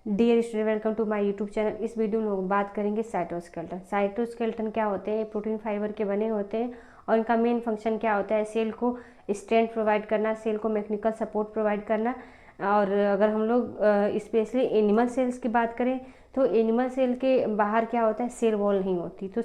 Dear student, welcome to my YouTube channel. इस video में लोग बात करेंगे साइटोस्केलेटन। साइटोस्केलेटन क्या होते हैं? प्रोटीन फाइबर के बने होते हैं और इनका मेन फंक्शन क्या होता है? सेल को स्ट्रेंथ प्रोवाइड करना, सेल को मैकेनिकल सपोर्ट प्रोवाइड करना। और अगर हम लोग स्पेशली एनिमल सेल्स की बात करें तो एनिमल सेल के बाहर क्या होता है? सेल वॉल नहीं होती। तो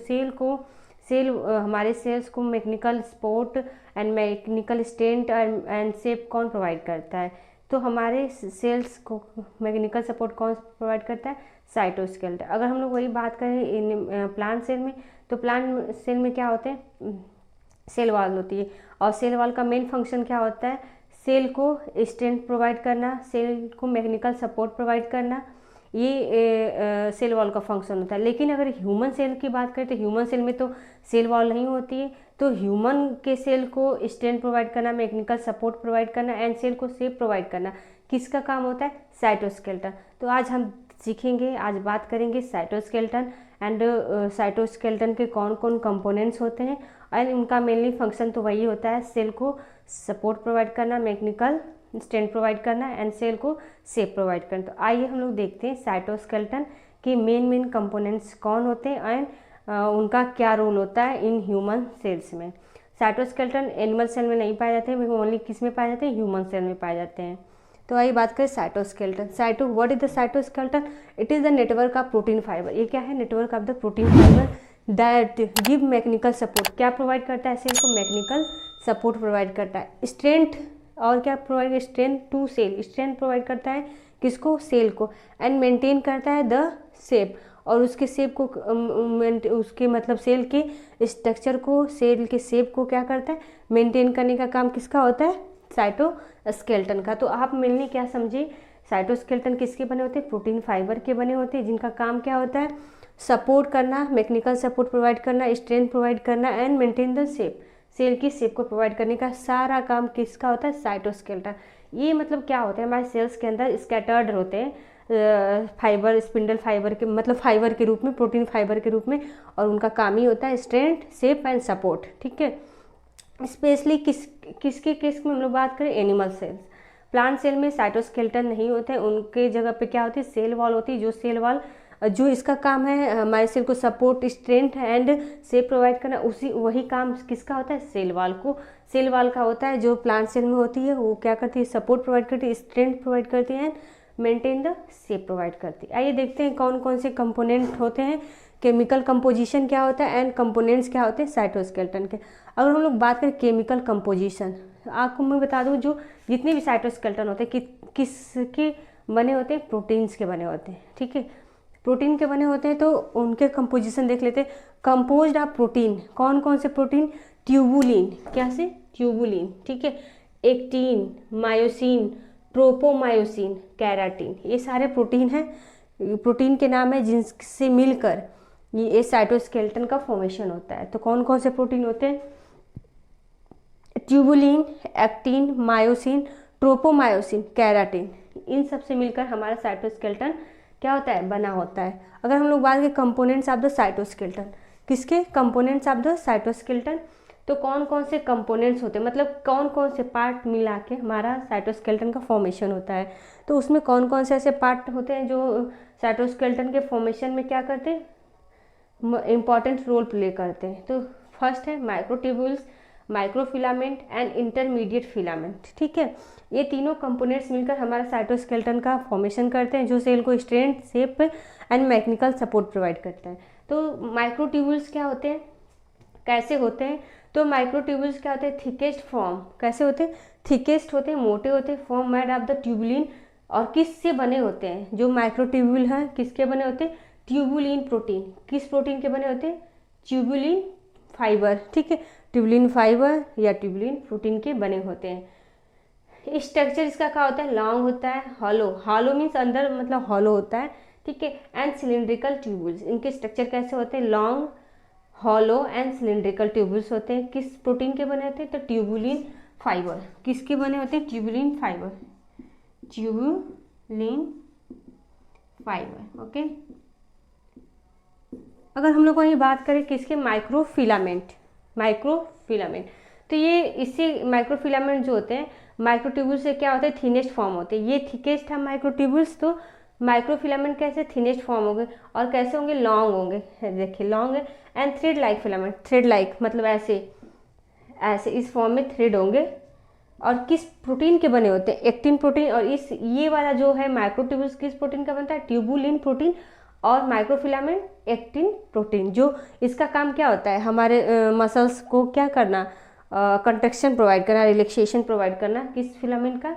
हमारे सेल्स को mechanical support and mechanical strength and shape कौन प्रोवाइड करता है? तो हमारे सेल्स को मैकेनिकल सपोर्ट कौन प्रोवाइड करता है? साइटोस्केलेटन। अगर हम लोग वही बात करें प्लांट सेल में, तो प्लांट सेल में क्या होते हैं? सेल वॉल होती है और सेल वॉल का मेन फंक्शन क्या होता है? सेल को स्ट्रेंथ प्रोवाइड करना, सेल को मैकेनिकल सपोर्ट प्रोवाइड करना। ये सेल वॉल का फंक्शन होता है। लेकिन अगर ह्यूमन सेल की बात करें तो ह्यूमन सेल में तो सेल वॉल नहीं होती है। तो ह्यूमन के सेल को स्ट्रेंथ प्रोवाइड करना, मैकेनिकल सपोर्ट प्रोवाइड करना एंड सेल को शेप प्रोवाइड करना किसका काम होता है? साइटोस्केलेटन। तो आज हम सीखेंगे, आज बात करेंगे साइटोस्केलेटन एंड साइटोस्केलेटन के कौन कौन कंपोनेंट्स होते हैं एंड उनका मेनली फंक्शन तो वही होता है सेल को सपोर्ट प्रोवाइड करना, मैकेनिकल स्ट्रेंथ प्रोवाइड करना एंड सेल को शेप प्रोवाइड करना। तो आइए हम लोग देखते हैं साइटोस्केलेटन के मेन कंपोनेंट्स कौन होते हैं एंड उनका क्या रोल होता है इन ह्यूमन सेल्स में। साइटोस्केलेटन एनिमल सेल में नहीं पाए जाते हैं, ओनली किस में पाए जाते हैं? ह्यूमन सेल में पाए जाते हैं। तो आइए बात करें cytoskeleton. What is the cytoskeleton? It is the network of protein fibre. ये क्या है? Network of the protein fibre that give mechanical support. क्या प्रोवाइड करता है? सेल को मैकेनिकल सपोर्ट प्रोवाइड करता है। स्ट्रेंथ और क्या provide? Strength to cell. Strength provide करता है किसको? सेल को। एंड मेंटेन करता है द शेप, और उसके शेप को उसके मतलब सेल के स्ट्रक्चर को, सेल के शेप को क्या करता है? मेंटेन करने का काम किसका होता है? साइटोस्केलेटन का। तो आप मेनली क्या समझिए, साइटोस्केलेटन किसके बने होते हैं? प्रोटीन फाइबर के बने होते हैं, जिनका काम क्या होता है? सपोर्ट करना, मैकेनिकल सपोर्ट प्रोवाइड करना, स्ट्रेंथ प्रोवाइड करना and maintain the shape. Cell की शेप को प्रोवाइड करने का सारा काम किसका होता है? साइटोस्केलेटन। ये मतलब क्या होता है? हमारे सेल्स के अंदर स्कैटर्ड होते हैं फाइबर, स्पिंडल फाइबर के मतलब फाइबर के रूप में, प्रोटीन फाइबर के रूप में, और उनका काम ही होता है स्ट्रेंथ, शेप एंड सपोर्ट। ठीक है। स्पेशली किसके केस में हम लोग बात करें? Animal cells. प्लांट सेल में साइटोस्केलेटन नहीं होते हैं, उनके जगह पे क्या होती है? सेल वॉल होती है। जो इसका काम है हमारे सेल को support, strength and shape provide करना, वही काम किसका होता है? सेल वॉल को। सेल वॉल का होता है जो प्लांट सेल में होती है, वो क्या करती है? सपोर्ट प्रोवाइड करती है, स्ट्रेंथ प्रोवाइड करती है, मेंटेन द शेप प्रोवाइड करती है। आइए देखते हैं कौन कौन से कंपोनेंट होते हैं, केमिकल कंपोजिशन क्या होता है एंड कंपोनेंट्स क्या होते हैं साइटोस्केलेटन के। अगर हम लोग बात करें केमिकल कंपोजिशन, आपको मैं बता दूं जो जितने भी साइटोस्केलेटन होते हैं किसके बने होते हैं? प्रोटीन्स के बने होते हैं। ठीक है, प्रोटीन के बने होते हैं। तो उनके कंपोजिशन देख लेते हैं। कंपोज्ड ऑफ प्रोटीन, कौन कौन से प्रोटीन? ट्यूबुलिन। क्या से? ट्यूबुलिन। ठीक है, एक्टिन, मायोसिन, ट्रोपोमायोसिन, कैराटिन, ये सारे प्रोटीन हैं, प्रोटीन के नाम है जिनसे मिलकर ये साइटोस्केलेटन का फॉर्मेशन होता है। तो कौन कौन से प्रोटीन होते हैं? Tubulin, actin, myosin, tropomyosin, keratin, इन सब से मिलकर हमारा साइटोस्केलेटन क्या होता है? बना होता है। अगर हम लोग बात करें कंपोनेंट्स ऑफ द साइटोस्केलेटन, किसके कंपोनेंट्स ऑफ द साइटोस्केलेटन? तो कौन कौन से कंपोनेंट्स होते हैं, मतलब कौन कौन से पार्ट मिला के हमारा साइटोस्केलेटन का फॉर्मेशन होता है। तो उसमें कौन कौन से ऐसे पार्ट होते हैं जो साइटोस्केलेटन के फॉर्मेशन में क्या करते हैं? इम्पॉर्टेंट रोल प्ले करते हैं। तो फर्स्ट है microtubules, microfilament and intermediate filament. ठीक है, ये तीनों कंपोनेंट्स मिलकर हमारा साइटोस्केलेटन का फॉर्मेशन करते हैं, जो सेल को strength, shape and mechanical support provide करते हैं। तो माइक्रोट्यूब्यूल्स क्या होते हैं, कैसे होते हैं? तो माइक्रोट्यूब्यूल्स क्या होते हैं? Thickest form. कैसे होते हैं? थिकेस्ट होते हैं, मोटे होते हैं, form made of the tubulin. और किससे बने होते हैं? जो माइक्रोट्यूब्यूल हैं किसके बने होते हैं? Tubulin protein. किस प्रोटीन के बने होते हैं? Tubulin fibre. ठीक है, ट्यूबुलिन फाइबर या ट्यूबुलिन प्रोटीन के बने होते हैं। स्ट्रक्चर इसका क्या होता है? लॉन्ग होता है, हॉलो। हॉलो मीन्स अंदर मतलब हॉलो होता है। ठीक है, एंड सिलिंड्रिकल ट्यूब्यूल्स। इनके स्ट्रक्चर कैसे होते हैं? Long, hollow and cylindrical tubules होते हैं। किस प्रोटीन के बने होते हैं? तो ट्यूबुलिन फाइबर। किसके बने होते हैं? Tubulin fibre. Tubulin fibre. Okay, अगर हम लोग वही बात करें किसके? माइक्रोफिलामेंट। माइक्रोफिलामेंट, तो ये इससे माइक्रोफिलामेंट जो होते हैं माइक्रोट्यूब्यूल्स से क्या होते हैं? थिनेस्ट फॉर्म होते हैं। ये थिकेस्ट है माइक्रोट्यूब्यूल्स। तो माइक्रोफिलामेंट कैसे, थिनेस्ट फॉर्म होंगे और कैसे होंगे, लॉन्ग होंगे। देखिए लॉन्ग है। And thread like filament, thread like मतलब ऐसे ऐसे इस फॉर्म में थ्रेड होंगे। और किस प्रोटीन के बने होते हैं, एक्टिन प्रोटीन। और इस ये वाला जो है माइक्रोट्यूब्यूल्स किस प्रोटीन का बनता है, ट्यूबुलिन प्रोटीन। और माइक्रोफिलामेंट एक्टिन प्रोटीन। जो इसका काम क्या होता है, हमारे मसल्स को क्या करना, कंट्रैक्शन प्रोवाइड करना, रिलैक्सेशन प्रोवाइड करना। किस फिलामेंट का,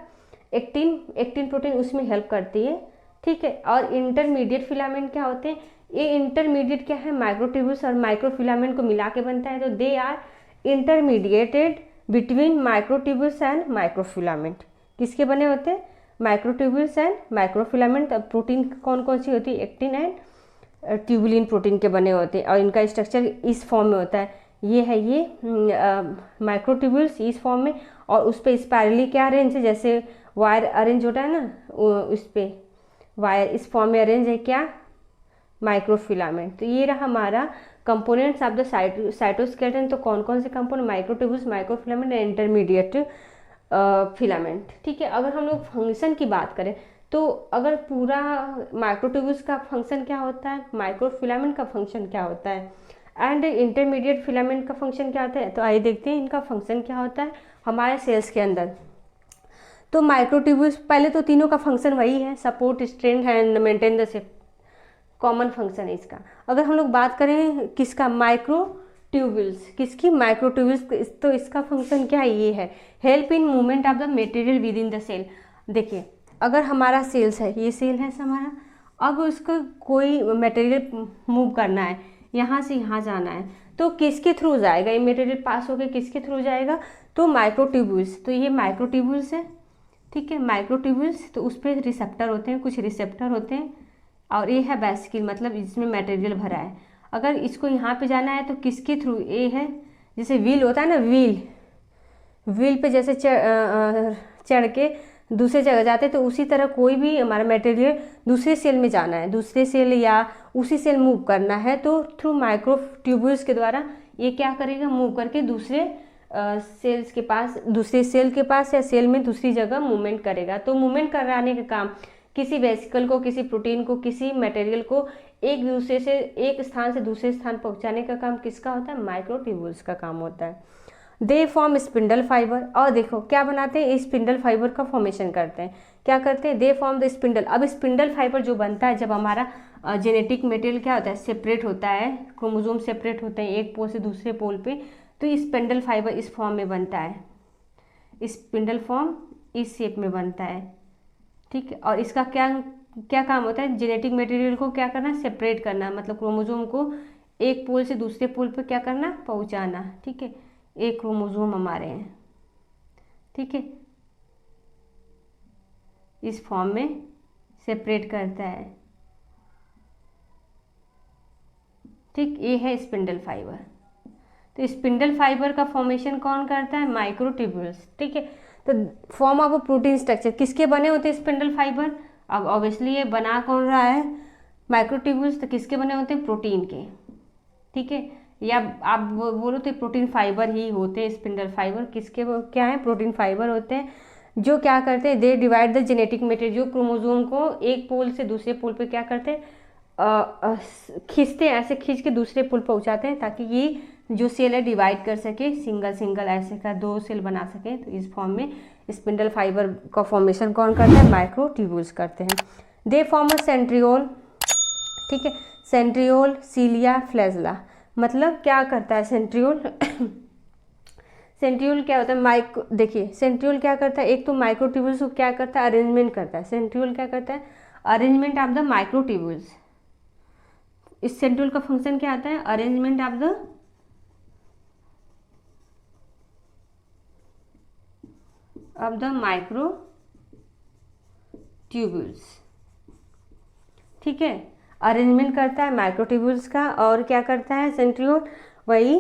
एक्टिन प्रोटीन उसमें हेल्प करती है। ठीक है। और इंटरमीडिएट फिलामेंट क्या होते हैं, ये इंटरमीडिएट क्या है, माइक्रोट्यूब्यूल्स और माइक्रोफिलामेंट को मिला के बनता है। तो they are intermediated between microtubules and microfilament. किसके बने होते हैं, माइक्रोट्यूब्यूल्स एंड माइक्रोफिलामेंट। प्रोटीन कौन कौन सी होती है, एक्टिन एंड ट्यूबुलिन प्रोटीन के बने होते हैं। और इनका स्ट्रक्चर इस फॉर्म में होता है। ये है ये माइक्रोट्यूब्यूल्स इस फॉर्म में, और उस पर स्पायरली क्या अरेंज है, जैसे वायर अरेंज होता है ना, उस पर वायर इस फॉर्म में अरेंज है, क्या, माइक्रोफिलामेंट। तो ये रहा हमारा कंपोनेंट्स ऑफ द साइटोस्केलेटन। तो कौन कौन से component, microtubules, microfilament, intermediate filament. ठीक है। अगर हम लोग फंक्शन की बात करें तो अगर पूरा माइक्रोट्यूब्यूल्स का फंक्शन क्या होता है, माइक्रोफिलामेंट का फंक्शन क्या होता है, एंड इंटरमीडिएट फिलामेंट का फंक्शन क्या होता है, तो आइए देखते हैं इनका फंक्शन क्या होता है हमारे सेल्स के अंदर। तो माइक्रोट्यूब्यूल्स पहले तो तीनों का फंक्शन वही है, support, strength and maintain the shape, common function है इसका। अगर हम लोग बात करें किसका, माइक्रोट्यूब्यूल्स, किसकी, माइक्रोट्यूब्यूल्स, तो इसका फंक्शन क्या है, ये है help in movement of the material within the cell. देखिए अगर हमारा सेल्स है, ये सेल है हमारा, अब उसको कोई मटेरियल मूव करना है, यहाँ से यहाँ जाना है, तो किसके थ्रू जाएगा, ये मटेरियल पास होकर किसके थ्रू जाएगा, तो माइक्रोट्यूब्यूल्स। तो ये माइक्रोट्यूब्यूल्स है। ठीक है। माइक्रोट्यूब्यूल्स, तो उस पर रिसेप्टर होते हैं, कुछ रिसेप्टर होते हैं। और ये है वेसिकल, मतलब इसमें मटेरियल भरा है। अगर इसको यहाँ पे जाना है तो किसके थ्रू, ये है जैसे व्हील होता है ना, व्हील पे जैसे चढ़ के दूसरे जगह जाते हैं, तो उसी तरह कोई भी हमारा मटेरियल दूसरे सेल में जाना है, दूसरे सेल या उसी सेल मूव करना है, तो थ्रू माइक्रोट्यूब्यूल्स के द्वारा ये क्या करेगा, मूव करके दूसरे सेल्स के पास, दूसरे सेल के पास या सेल में दूसरी जगह मूवमेंट करेगा। तो मूवमेंट कराने का काम किसी वेसिकल को, किसी प्रोटीन को, किसी मटेरियल को एक स्थान से दूसरे स्थान पहुंचाने का काम किसका होता है, माइक्रोट्यूब्यूल्स का काम होता है। They form spindle fibre. और देखो क्या बनाते हैं, स्पिंडल फाइबर का फॉर्मेशन करते हैं। क्या करते हैं, दे फॉर्म द स्पिंडल। अब स्पिंडल फाइबर जो बनता है, जब हमारा जेनेटिक मटेरियल क्या होता है, सेपरेट होता है, क्रोमोसोम सेपरेट होते हैं एक पोल से दूसरे पोल पे, तो स्पिंडल फाइबर इस फॉर्म में बनता है। स्पिंडल फॉर्म इस शेप में बनता है। ठीक है। और इसका क्या क्या काम होता है, जेनेटिक मटेरियल को क्या करना, सेपरेट करना, मतलब क्रोमोसोम को एक पोल से दूसरे पोल पर क्या करना, पहुंचाना। ठीक है। एक क्रोमोसोम हमारे हैं। ठीक है। इस फॉर्म में सेपरेट करता है। ठीक, ये है स्पिंडल फाइबर। तो स्पिंडल फाइबर का फॉर्मेशन कौन करता है, माइक्रोट्यूब्यूल्स। ठीक है। तो form of a protein structure किसके बने होते हैं स्पिंडल फाइबर। अब ऑब्वियसली ये बना कौन रहा है, माइक्रोट्यूब्यूल्स, तो किसके बने होते हैं, प्रोटीन के। ठीक है। या आप बोलो तो प्रोटीन फाइबर ही होते हैं स्पिंडल फाइबर। किसके क्या है, प्रोटीन फाइबर होते हैं, जो क्या करते हैं, they divide the genetic material, जो क्रोमोसोम को एक पोल से दूसरे पोल पे क्या करते हैं, खींचते हैं, ऐसे खींच के दूसरे पोल पहुंचाते हैं, ताकि ये जो सेल है डिवाइड कर सके, सिंगल ऐसे का 2 सेल बना सके। तो इस फॉर्म में स्पिंडल फाइबर का फॉर्मेशन कौन करता है, माइक्रोट्यूब्यूल्स करते हैं। They form a centriole. ठीक है। सेंट्रियोल, सीलिया, फ्लैजला, मतलब क्या करता है सेंट्रियोल सेंट्रियोल क्या होता है, देखिए सेंट्रियोल क्या करता है, एक तो माइक्रोट्यूब्यूल्स को क्या करता है, अरेंजमेंट करता है। सेंट्रियोल क्या करता है, अरेंजमेंट ऑफ द माइक्रोट्यूब्यूल्स। इस सेंट्रियोल का फंक्शन क्या आता है, अरेंजमेंट ऑफ द माइक्रोट्यूब्यूल्स। ठीक है। अरेंजमेंट करता है माइक्रोट्यूब्यूल्स का, और क्या करता है सेंट्रियोल, वही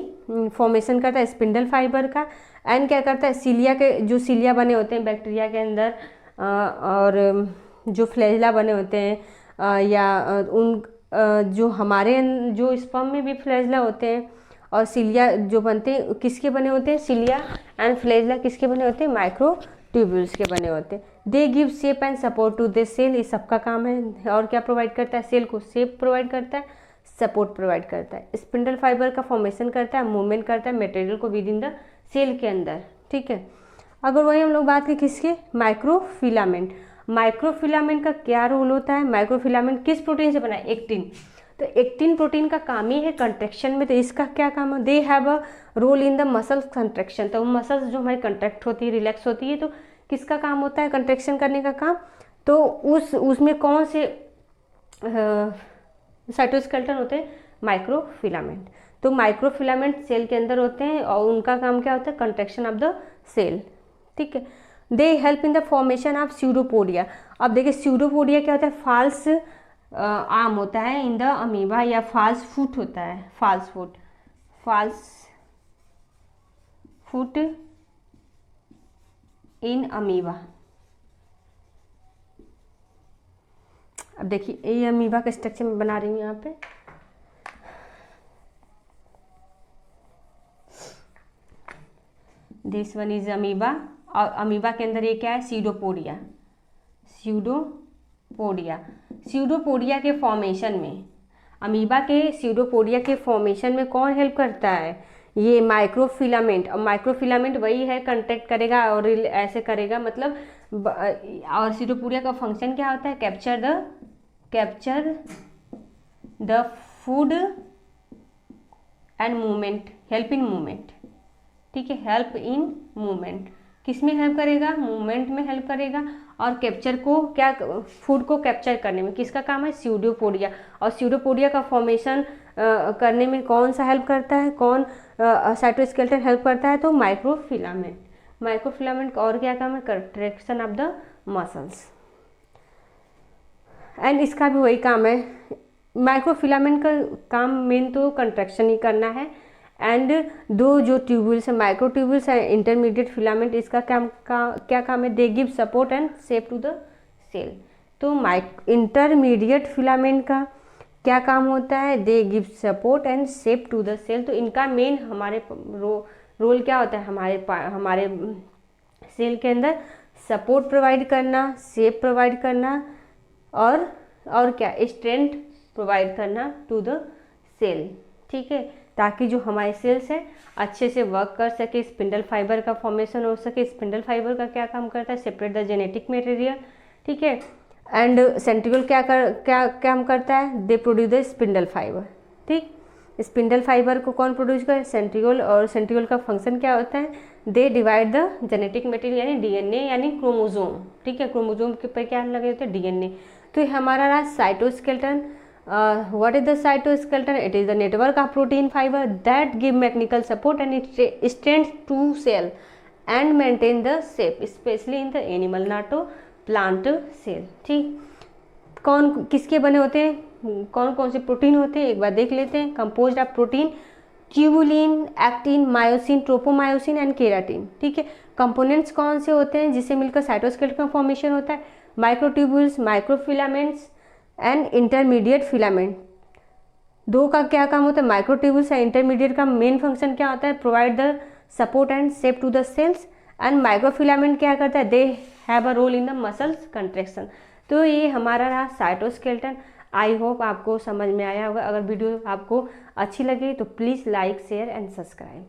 फॉर्मेशन करता है स्पिंडल फाइबर का। एंड क्या करता है, सीलिया के, जो सीलिया बने होते हैं बैक्टीरिया के अंदर, और जो फ्लैजला बने होते हैं, या उन जो हमारे जो स्पर्म में भी फ्लैजला होते हैं, और सीलिया जो बनते हैं किसके बने होते हैं, सीलिया एंड फ्लैजला किसके बने होते हैं, माइक्रोट्यूब्यूल्स के बने होते हैं। They give shape and support to this cell, ये सबका काम है। और क्या प्रोवाइड करता है, सेल को शेप प्रोवाइड करता है, सपोर्ट प्रोवाइड करता है, स्पिंडल फाइबर का फॉर्मेशन करता है, मूवमेंट करता है मटेरियल को विद इन द सेल के अंदर, ठीक है। अगर वही हम लोग बात करें किसके, माइक्रोफिलामेंट, माइक्रोफिलामेंट का क्या रोल होता है, माइक्रोफिलामेंट किस प्रोटीन से बना है, एक्टिन। तो एक्टिन प्रोटीन का काम ही है कंट्रैक्शन में, तो इसका क्या काम है, they have a role in the muscles contraction, तो मसल्स जो हमारी कंट्रैक्ट होती है, रिलैक्स होती है, तो किसका काम होता है कंट्रैक्शन करने का काम, तो उसमें कौन से साइटोस्केलेटन होते हैं, माइक्रोफिलामेंट। तो माइक्रोफिलामेंट सेल के अंदर होते हैं और उनका काम क्या होता है, कंट्रैक्शन ऑफ द सेल, ठीक है। They help in the formation of pseudopodia. अब देखिए स्यूडोपोडिया क्या होता है, फाल्स आर्म होता है इन द अमीबा, या फाल्स फुट होता है, false foot, false foot in amoeba. अब देखिए ये अमीबा का स्ट्रक्चर मैं बना रही हूँ यहाँ पे, दिस वन इज अमीबा, और अमीबा के अंदर ये क्या है, सीडोपोडिया, सीडोपोडिया, सीडोपोडिया के फॉर्मेशन में, अमीबा के सीडोपोडिया के फॉर्मेशन में कौन हेल्प करता है, ये माइक्रोफिलामेंट। और माइक्रोफिलामेंट वही है कंट्रैक्ट करेगा और ऐसे करेगा, मतलब और सीडोपोडिया का फंक्शन क्या होता है, capture the food and movement, help in movement, ठीक है, हेल्प इन मूवमेंट, किस में हेल्प करेगा, मूवमेंट में हेल्प करेगा, और कैप्चर को क्या, फूड को कैप्चर करने में किसका काम है, स्यूडोपोडिया। और स्यूडोपोडिया का फॉर्मेशन करने में कौन सा हेल्प करता है, कौन साइटोस्केलेटन हेल्प करता है, तो माइक्रोफिलामेंट। माइक्रोफिलामेंट का और क्या काम है, contraction of the muscles, and इसका भी वही काम है। माइक्रोफिलामेंट का काम मेन तो कंट्रैक्शन ही करना है, एंड दो जो ट्यूब्यूल्स है, माइक्रो ट्यूब्यूल्स है, इंटरमीडिएट फिलामेंट, इसका क्या काम है, they give support and shape to the cell. तो इंटरमीडिएट फिलामेंट का क्या काम होता है, they give support and shape to the cell. तो इनका मेन हमारे रोल क्या होता है, हमारे सेल के अंदर सपोर्ट प्रोवाइड करना, शेप प्रोवाइड करना, और क्या, स्ट्रेंथ प्रोवाइड करना टू द सेल, ठीक है, ताकि जो हमारे सेल्स हैं अच्छे से वर्क कर सके, स्पिंडल फाइबर का फॉर्मेशन हो सके। स्पिंडल फाइबर का क्या काम करता है, सेपरेट द जेनेटिक मटेरियल, ठीक है, एंड सेंट्रियोल क्या काम करता है, they produce the spindle fibre, ठीक। स्पिंडल फाइबर को कौन प्रोड्यूस करे, सेंट्रियोल, और सेंट्रियोल का फंक्शन क्या होता है, they divide the genetic material यानी डीएनए यानी क्रोमोजोम, ठीक है, क्रोमोजोम के ऊपर क्या लगे होते हैं, डीएनए। तो ये हमारा रहा cytoskeleton. What is the cytoskeleton? It is the network of protein fiber that give mechanical support and strength to cell and maintain the shape, especially in the animal, not to plant cell, ठीक। कौन किसके बने होते हैं, कौन कौन से protein होते हैं, एक बार देख लेते हैं। Composed of protein tubulin, actin, myosin, tropomyosin and keratin, ठीक है। कंपोनेंट्स कौन से होते हैं जिससे मिलकर साइटोस्केलेटन का फॉर्मेशन होता है, microtubules, microfilaments and intermediate filament. दो का क्या काम होता है, माइक्रोट्यूब्यूल्स या इंटरमीडिएट का मेन फंक्शन क्या होता है, provide the support and shape to the cells, and microfilament क्या करता है, they have a role in the muscles contraction. तो ये हमारा रहा साइटोस्केलेटन। आई होप आपको समझ में आया होगा। अगर वीडियो आपको अच्छी लगी तो please like, share and subscribe.